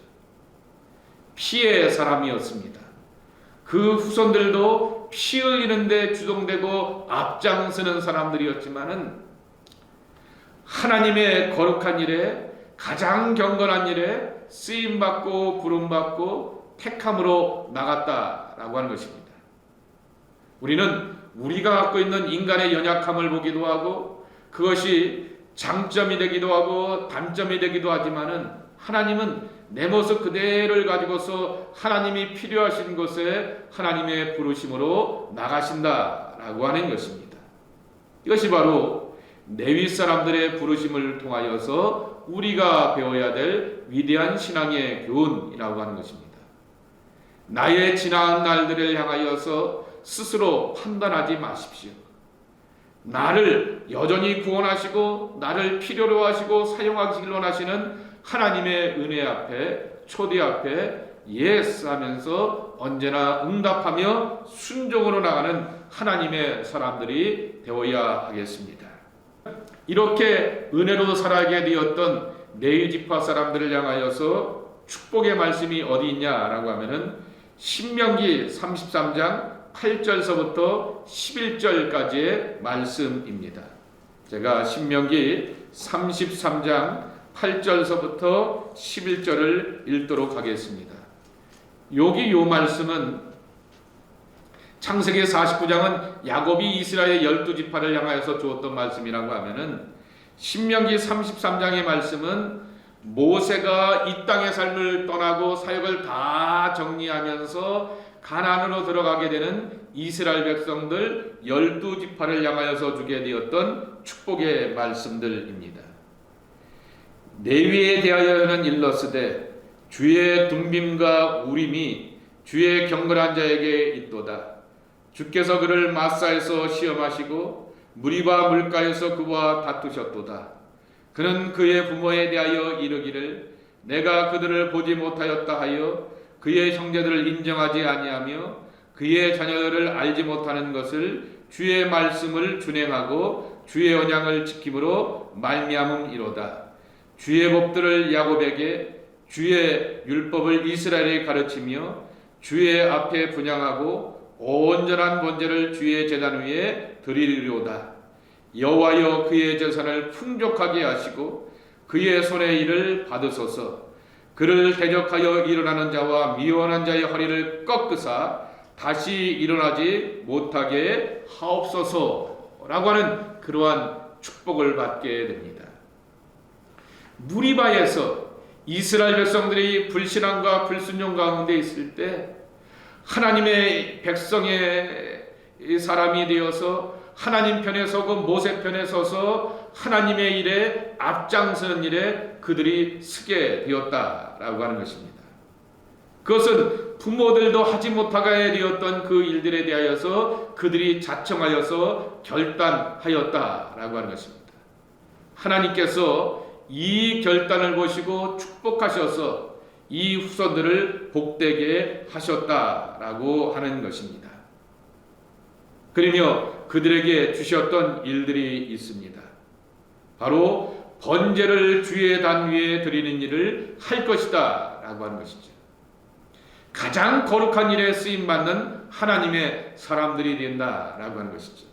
피의 사람이었습니다. 그 후손들도 피 흘리는데 주동되고 앞장서는 사람들이었지만은 하나님의 거룩한 일에 가장 경건한 일에 쓰임받고 부름받고 택함으로 나갔다라고 하는 것입니다. 우리는 우리가 갖고 있는 인간의 연약함을 보기도 하고 그것이 장점이 되기도 하고 단점이 되기도 하지만은 하나님은 내 모습 그대로를 가지고서 하나님이 필요하신 곳에 하나님의 부르심으로 나가신다라고 하는 것입니다. 이것이 바로 레위 사람들의 부르심을 통하여서 우리가 배워야 될 위대한 신앙의 교훈이라고 하는 것입니다. 나의 지나간 날들을 향하여서 스스로 판단하지 마십시오. 나를 여전히 구원하시고 나를 필요로 하시고 사용하시길 원하시는 하나님의 은혜 앞에 초대 앞에 예스 하면서 언제나 응답하며 순종으로 나가는 하나님의 사람들이 되어야 하겠습니다. 이렇게 은혜로 살아가게 되었던 레위 지파 사람들을 향하여서 축복의 말씀이 어디 있냐라고 하면은 신명기 33장 8절서부터 11절까지의 말씀입니다. 제가 신명기 33장 8절서부터 11절을 읽도록 하겠습니다. 여기 요 말씀은 창세기 49장은 야곱이 이스라엘 12지파를 향하여서 주었던 말씀이라고 하면은 신명기 33장의 말씀은 모세가 이 땅의 삶을 떠나고 사역을 다 정리하면서 가나안으로 들어가게 되는 이스라엘 백성들 12지파를 향하여서 주게 되었던 축복의 말씀들입니다. 레위에 대하여는 일렀으되 주의 둠빔과 우림이 주의 경건한 자에게 있도다. 주께서 그를 마사에서 시험하시고 무리바 물가에서 그와 다투셨도다. 그는 그의 부모에 대하여 이르기를 내가 그들을 보지 못하였다 하여 그의 형제들을 인정하지 아니하며 그의 자녀들을 알지 못하는 것을 주의 말씀을 준행하고 주의 언약을 지킴으로 말미암음이로다. 주의 법들을 야곱에게 주의 율법을 이스라엘에 가르치며 주의 앞에 분향하고 온전한 번제를 주의 제단 위에 드리리로다. 여호와여 그의 재산을 풍족하게 하시고 그의 손의 일을 받으소서. 그를 대적하여 일어나는 자와 미워하는 자의 허리를 꺾으사 다시 일어나지 못하게 하옵소서라고 하는 그러한 축복을 받게 됩니다. 무리바에서 이스라엘 백성들이 불신앙과 불순종 가운데 있을 때 하나님의 백성의 사람이 되어서 하나님 편에 서고 모세 편에 서서 하나님의 일에 앞장서는 일에 그들이 서게 되었다라고 하는 것입니다. 그것은 부모들도 하지 못하게 되었던 그 일들에 대하여서 그들이 자청하여서 결단하였다라고 하는 것입니다. 하나님께서 이 결단을 보시고 축복하셔서 이 후손들을 복되게 하셨다라고 하는 것입니다. 그러며 그들에게 주셨던 일들이 있습니다. 바로 번제를 주의 단 위에 드리는 일을 할 것이다 라고 하는 것이죠. 가장 거룩한 일에 쓰임받는 하나님의 사람들이 된다라고 하는 것이죠.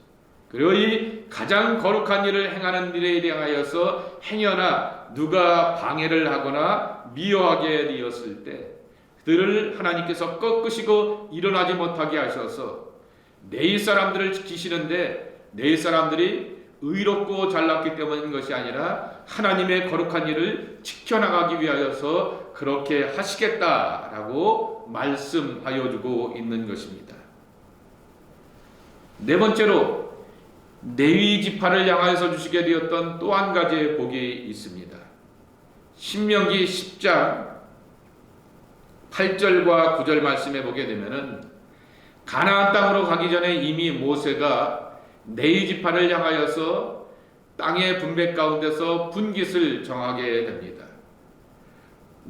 그리고 이 가장 거룩한 일을 행하는 일에 대하여서 행여나 누가 방해를 하거나 미워하게 되었을 때 그들을 하나님께서 꺾으시고 일어나지 못하게 하셔서 내 사람들을 지키시는데 내 사람들이 의롭고 잘났기 때문인 것이 아니라 하나님의 거룩한 일을 지켜나가기 위하여서 그렇게 하시겠다라고 말씀하여 주고 있는 것입니다. 네 번째로 레위 지파를 향하여서 주시게 되었던 또 한 가지의 복이 있습니다. 신명기 10장 8절과 9절 말씀에 보게 되면은 가나안 땅으로 가기 전에 이미 모세가 레위 지파를 향하여서 땅의 분배 가운데서 분깃을 정하게 됩니다.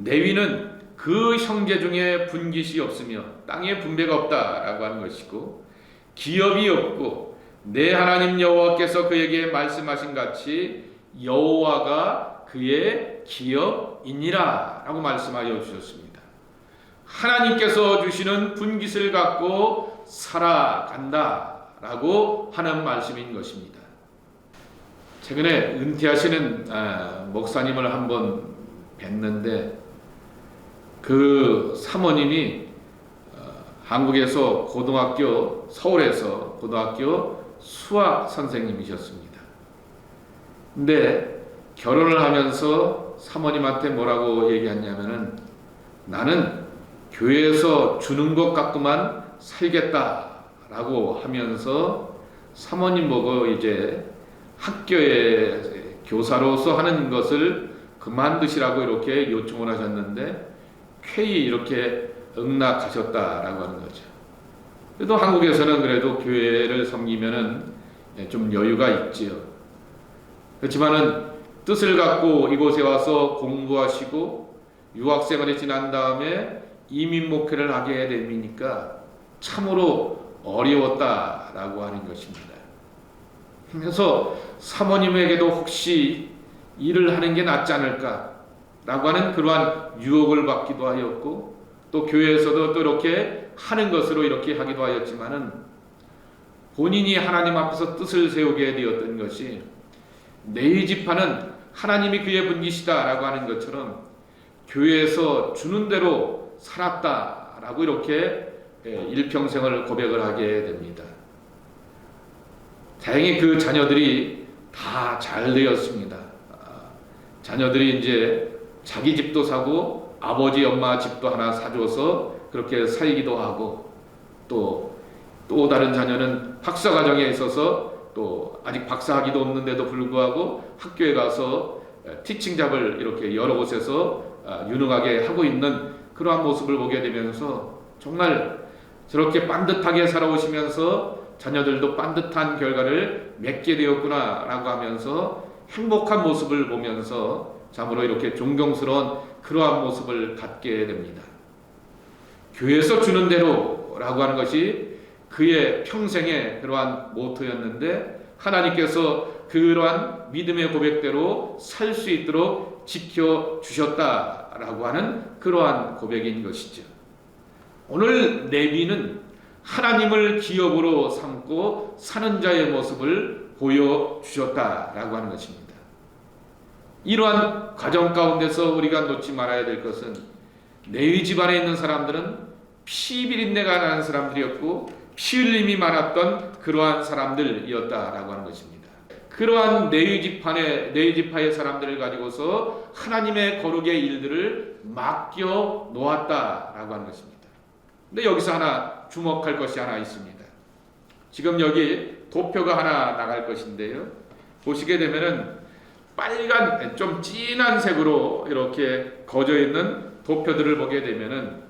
레위는 그 형제 중에 분깃이 없으며 땅에 분배가 없다라고 하는 것이고, 기업이 없고 내 하나님 여호와께서 그에게 말씀하신 같이 여호와가 그의 기업이니라 라고 말씀하여 주셨습니다. 하나님께서 주시는 분깃을 갖고 살아간다 라고 하는 말씀인 것입니다. 최근에 은퇴하시는 목사님을 한번 뵀는데, 그 사모님이 한국에서 고등학교, 서울에서 고등학교 수학 선생님이셨습니다. 근데 결혼을 하면서 사모님한테 뭐라고 얘기했냐면은, 나는 교회에서 주는 것 갖고만 살겠다라고 하면서 사모님 보고 이제 학교에 교사로서 하는 것을 그만두시라고 이렇게 요청을 하셨는데 쾌히 이렇게 응낙하셨다라고 하는 거죠. 그래도 한국에서는 그래도 교회를 섬기면은 좀 여유가 있지요. 그렇지만은 뜻을 갖고 이곳에 와서 공부하시고 유학생활이 지난 다음에 이민 목회를 하게 되니까 참으로 어려웠다라고 하는 것입니다. 그래서 사모님에게도 혹시 일을 하는 게 낫지 않을까라고 하는 그러한 유혹을 받기도 하였고, 또 교회에서도 또 이렇게 하는 것으로 이렇게 하기도 하였지만은, 본인이 하나님 앞에서 뜻을 세우게 되었던 것이 레위 지파는 하나님이 그의 분깃이다라고 하는 것처럼 교회에서 주는 대로 살았다라고 이렇게 일평생을 고백을 하게 됩니다. 다행히 그 자녀들이 다 잘 되었습니다. 자녀들이 이제 자기 집도 사고 아버지 엄마 집도 하나 사줘서 그렇게 살기도 하고, 또 다른 자녀는 박사 과정에 있어서 또 아직 박사학위도 없는데도 불구하고 학교에 가서 티칭 잡을 이렇게 여러 곳에서 유능하게 하고 있는 그러한 모습을 보게 되면서 정말 저렇게 반듯하게 살아오시면서 자녀들도 반듯한 결과를 맺게 되었구나 라고 하면서 행복한 모습을 보면서 참으로 이렇게 존경스러운 그러한 모습을 갖게 됩니다. 교회에서 주는 대로 라고 하는 것이 그의 평생의 그러한 모토였는데, 하나님께서 그러한 믿음의 고백대로 살 수 있도록 지켜주셨다라고 하는 그러한 고백인 것이죠. 오늘 레위는 하나님을 기업으로 삼고 사는 자의 모습을 보여주셨다라고 하는 것입니다. 이러한 과정 가운데서 우리가 놓지 말아야 될 것은, 레위 집안에 있는 사람들은 피비린내가 나는 사람들이었고 피 흘림이 많았던 그러한 사람들이었다라고 하는 것입니다. 그러한 레위 지파의 사람들을 가지고서 하나님의 거룩의 일들을 맡겨 놓았다라고 하는 것입니다. 근데 여기서 하나 주목할 것이 하나 있습니다. 지금 여기 도표가 하나 나갈 것인데요, 보시게 되면은 빨간 좀 진한 색으로 이렇게 거져 있는 도표들을 보게 되면은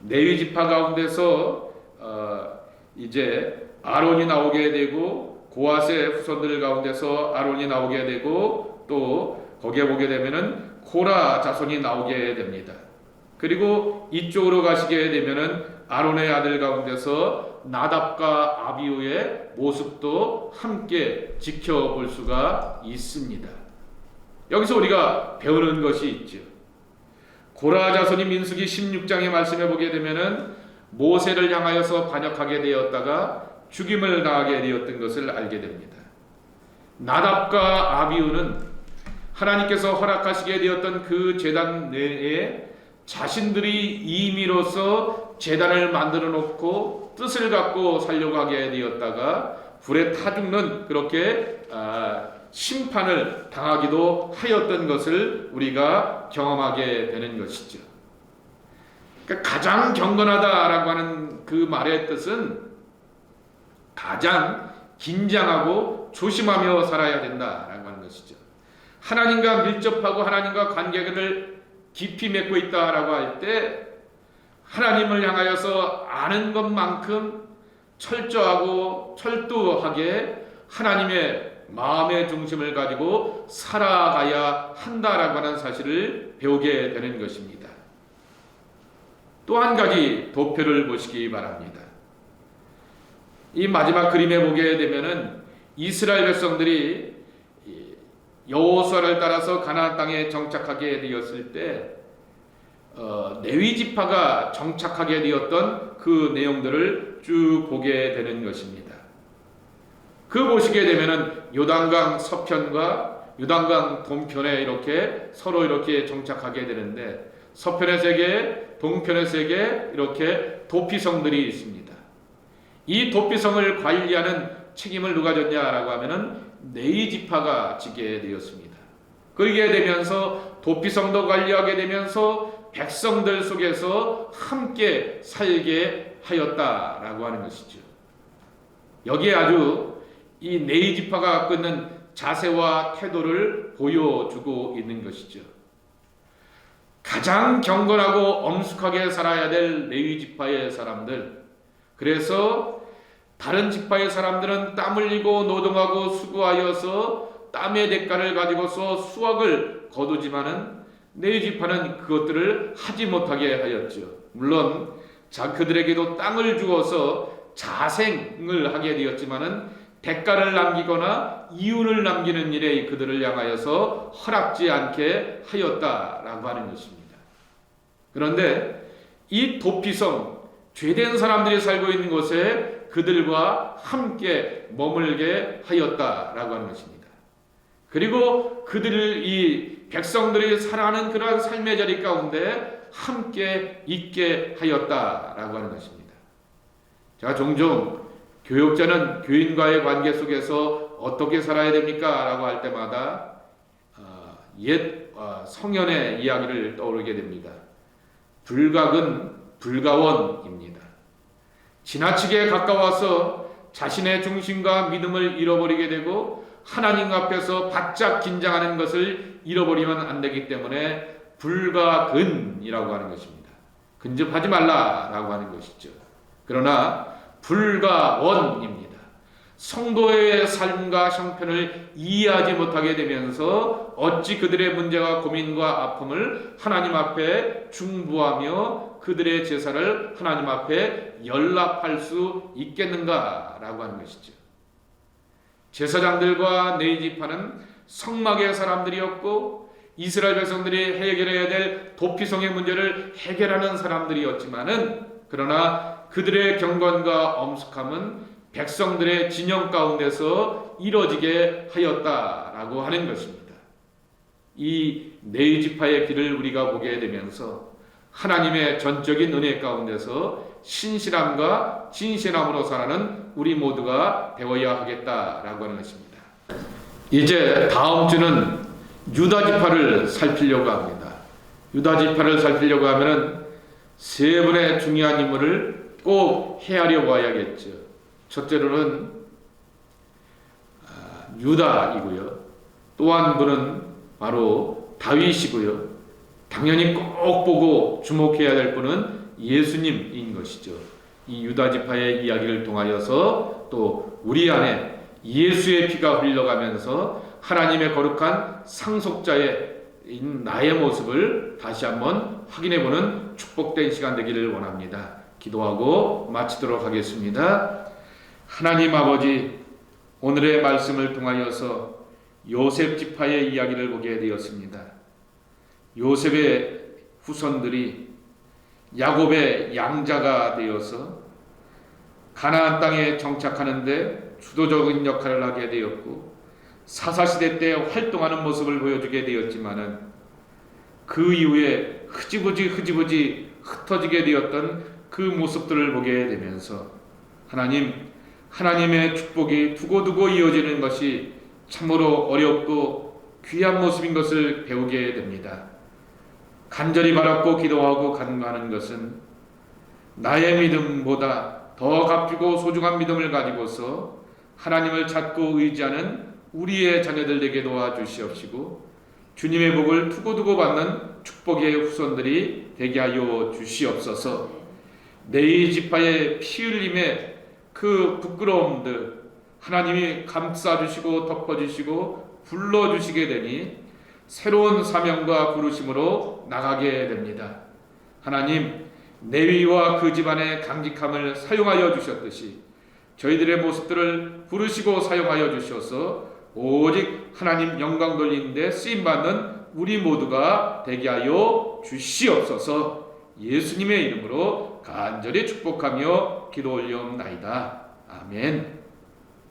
레위 지파 가운데서 이제 아론이 나오게 되고, 고핫의 후손들 가운데서 아론이 나오게 되고, 또 거기에 보게 되면은 코라 자손이 나오게 됩니다. 그리고 이쪽으로 가시게 되면은 아론의 아들 가운데서 나답과 아비후의 모습도 함께 지켜볼 수가 있습니다. 여기서 우리가 배우는 것이 있죠. 고라 자손이 민수기 16장의 말씀에 보게 되면은 모세를 향하여서 반역하게 되었다가 죽임을 당하게 되었던 것을 알게 됩니다. 나답과 아비후는 하나님께서 허락하시게 되었던 그 제단 내에 자신들이 임의로서 제단을 만들어 놓고 뜻을 갖고 살려고 하게 되었다가 불에 타 죽는 그렇게 심판을 당하기도 하였던 것을 우리가 경험하게 되는 것이죠. 그러니까 가장 경건하다라고 하는 그 말의 뜻은 가장 긴장하고 조심하며 살아야 된다라고 하는 것이죠. 하나님과 밀접하고 하나님과 관계를 깊이 맺고 있다라고 할 때 하나님을 향하여서 아는 것만큼 철저하고 철두하게 하나님의 마음의 중심을 가지고 살아가야 한다라고 하는 사실을 배우게 되는 것입니다. 또 한 가지 도표를 보시기 바랍니다. 이 마지막 그림에 보게 되면은 이스라엘 백성들이 여호수아를 따라서 가나안 땅에 정착하게 되었을 때 레위 지파가 정착하게 되었던 그 내용들을 쭉 보게 되는 것입니다. 그 보시게 되면은 요단강 서편과 요단강 동편에 이렇게 서로 이렇게 정착하게 되는데 서편의 세 개, 동편의 세 개 이렇게 도피성들이 있습니다. 이 도피성을 관리하는 책임을 누가 졌냐라고 하면은 레위 지파가 지게 되었습니다. 그러게 되면서 도피성도 관리하게 되면서 백성들 속에서 함께 살게 하였다라고 하는 것이죠. 여기에 아주 이 레위 지파가 갖고 있는 자세와 태도를 보여주고 있는 것이죠. 가장 경건하고 엄숙하게 살아야 될 레위 지파의 사람들, 그래서 다른 지파의 사람들은 땀 흘리고 노동하고 수고하여서 땀의 대가를 가지고서 수확을 거두지만은 레위 지파는 그것들을 하지 못하게 하였죠. 물론 그들에게도 땅을 주어서 자생을 하게 되었지만은 대가를 남기거나 이윤을 남기는 일에 그들을 향하여서 허락지 않게 하였다라고 하는 것입니다. 그런데 이 도피성, 죄된 사람들이 살고 있는 곳에 그들과 함께 머물게 하였다라고 하는 것입니다. 그리고 그들을 이 백성들이 살아가는 그러한 삶의 자리 가운데 함께 있게 하였다라고 하는 것입니다. 제가 종종 교육자는 교인과의 관계 속에서 어떻게 살아야 됩니까? 라고 할 때마다 옛 성현의 이야기를 떠오르게 됩니다. 불각은 불가원입니다. 지나치게 가까워서 자신의 중심과 믿음을 잃어버리게 되고 하나님 앞에서 바짝 긴장하는 것을 잃어버리면 안 되기 때문에 불가근이라고 하는 것입니다. 근접하지 말라라고 하는 것이죠. 그러나 불가원입니다. 성도의 삶과 형편을 이해하지 못하게 되면서 어찌 그들의 문제와 고민과 아픔을 하나님 앞에 중부하며 그들의 제사를 하나님 앞에 연락할 수 있겠는가라고 하는 것이죠. 제사장들과 레위 지파는 성막의 사람들이었고 이스라엘 백성들이 해결해야 될 도피성의 문제를 해결하는 사람들이었지만은 그러나 그들의 경건과 엄숙함은 백성들의 진영 가운데서 이루어지게 하였다라고 하는 것입니다. 이 레위 지파의 길을 우리가 보게 되면서 하나님의 전적인 은혜 가운데서 신실함과 진실함으로 살아가는 우리 모두가 되어야 하겠다라고 하는 것입니다. 이제 다음 주는 유다 지파를 살피려고 합니다. 유다 지파를 살피려고 하면은 세 분의 중요한 인물을 꼭 헤아려 봐야겠죠. 첫째로는 유다이고요. 또 한 분은 바로 다윗이고요. 당연히 꼭 보고 주목해야 될 분은 예수님인 것이죠. 이 유다 지파의 이야기를 통하여서 또 우리 안에 예수의 피가 흘러가면서 하나님의 거룩한 상속자의 나의 모습을 다시 한번 확인해보는 축복된 시간 되기를 원합니다. 기도하고 마치도록 하겠습니다. 하나님 아버지, 오늘의 말씀을 통하여서 요셉 지파의 이야기를 보게 되었습니다. 요셉의 후손들이 야곱의 양자가 되어서 가나안 땅에 정착하는데 주도적인 역할을 하게 되었고 사사시대 때 활동하는 모습을 보여주게 되었지만은 그 이후에 흐지부지 흩어지게 되었던 그 모습들을 보게 되면서 하나님의 축복이 두고두고 이어지는 것이 참으로 어렵고 귀한 모습인 것을 배우게 됩니다. 간절히 바랐고 기도하고 간구하는 것은 나의 믿음보다 더 값지고 소중한 믿음을 가지고서 하나님을 찾고 의지하는 우리의 자녀들 되게 도와주시옵시고 주님의 복을 두고두고 받는 축복의 후손들이 되게 하여 주시옵소서. 네이 지파의 피 흘림의 그 부끄러움들 하나님이 감싸주시고 덮어주시고 불러주시게 되니 새로운 사명과 부르심으로 나가게 됩니다. 하나님, 레위와 그 집안의 강직함을 사용하여 주셨듯이 저희들의 모습들을 부르시고 사용하여 주셔서 오직 하나님 영광 돌리는 데 쓰임받는 우리 모두가 되게 하여 주시옵소서. 예수님의 이름으로 간절히 축복하며 기도 올리옵나이다. 아멘.